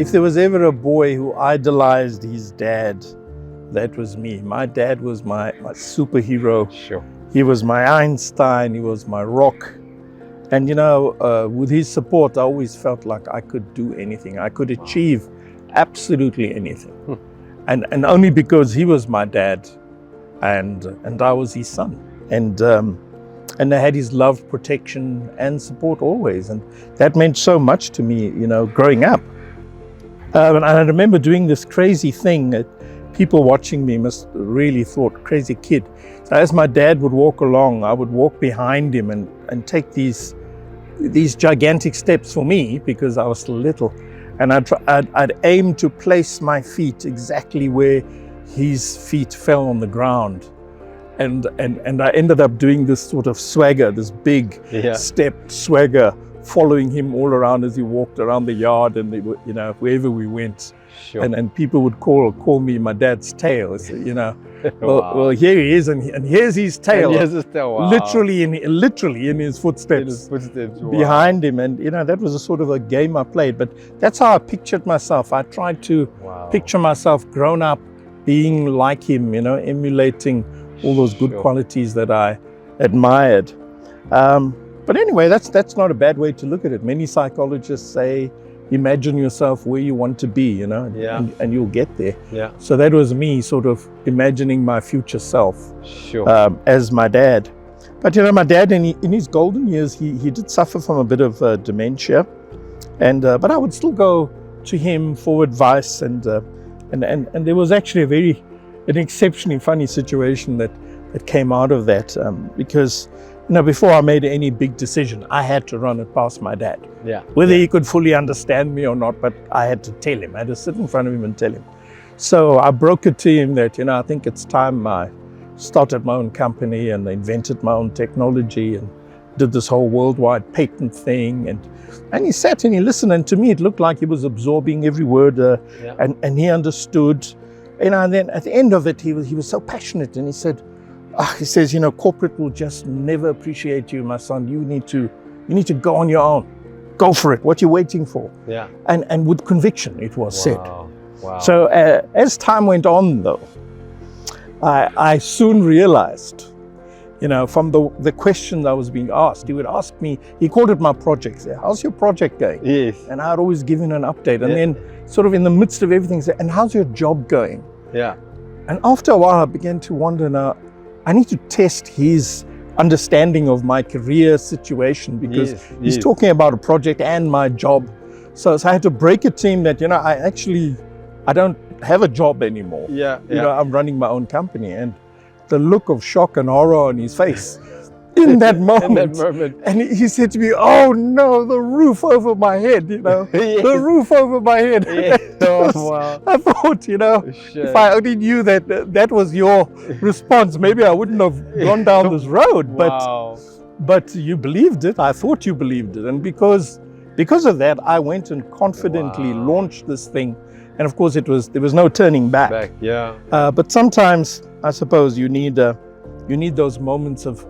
if there was ever a boy who idolized his dad, that was me. My dad was my superhero. Sure. He was my Einstein, he was my rock. And with his support, I always felt like I could do anything. I could achieve absolutely anything. And only because he was my dad and I was his son. And I had his love, protection and support always. And that meant so much to me, growing up. And I remember doing this crazy thing that people watching me must really thought, crazy kid. So as my dad would walk along, I would walk behind him and take these gigantic steps for me because I was still little. And I'd aim to place my feet exactly where his feet fell on the ground. And I ended up doing this sort of swagger, this big stepped swagger, following him all around as he walked around the yard and wherever we went. Sure. And people would call me my dad's tail. So, Wow. well, here he is, and here's his tail. And here's his tail. Wow. Literally in his footsteps. Wow. Behind him. And that was a sort of a game I played. But that's how I pictured myself. I tried to picture myself grown up, being like him, emulating all those good qualities that I admired. But anyway, that's not a bad way to look at it. Many psychologists say, imagine yourself where you want to be, and you'll get there. Yeah. So that was me sort of imagining my future self as my dad. But my dad in his golden years, he did suffer from a bit of dementia, but I would still go to him for advice, and there was actually an exceptionally funny situation that came out of that, because before I made any big decision, I had to run it past my dad. Yeah. Whether he could fully understand me or not, but I had to tell him. I had to sit in front of him and tell him. So I brokered to him that, I think it's time I started my own company and invented my own technology and did this whole worldwide patent thing. And he sat and he listened, and to me it looked like he was absorbing every word, and he understood. And then at the end of it, he was so passionate, and he says, corporate will just never appreciate you, my son. You need to go on your own. Go for it. What are you waiting for? Yeah. And with conviction, it was said. Wow. So as time went on, though, I soon realized, from the questions I was being asked, he would ask me, he called it my project. Say, how's your project going? Yes. And I'd always give him an update. And then sort of in the midst of everything, say, and how's your job going? Yeah. And after a while, I began to wonder, now, I need to test his understanding of my career situation, because he's talking about a project and my job. So I had to break it to him that, I don't have a job anymore. I'm running my own company. And the look of shock and horror on his face in that moment. And he said to me, oh no, the roof over my head, the roof over my head. Wow. I thought, if I only knew that was your response, maybe I wouldn't have gone down this road. But you believed it. I thought you believed it. And because of that, I went and confidently launched this thing. And of course, there was no turning back. But sometimes, I suppose, you need those moments of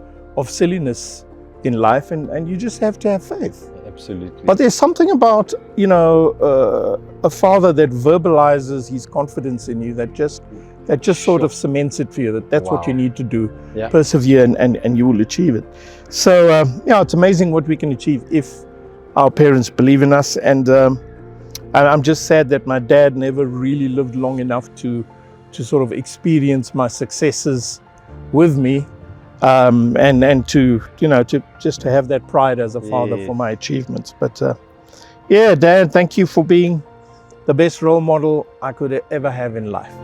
silliness in life, and you just have to have faith. Absolutely. But there's something about, a father that verbalizes his confidence in you that just sort of cements it for you, that's what you need to do. Persevere and you will achieve it. So, it's amazing what we can achieve if our parents believe in us. And I'm just sad that my dad never really lived long enough to sort of experience my successes with me. And to just to have that pride as a father for my achievements. But Dad, thank you for being the best role model I could ever have in life.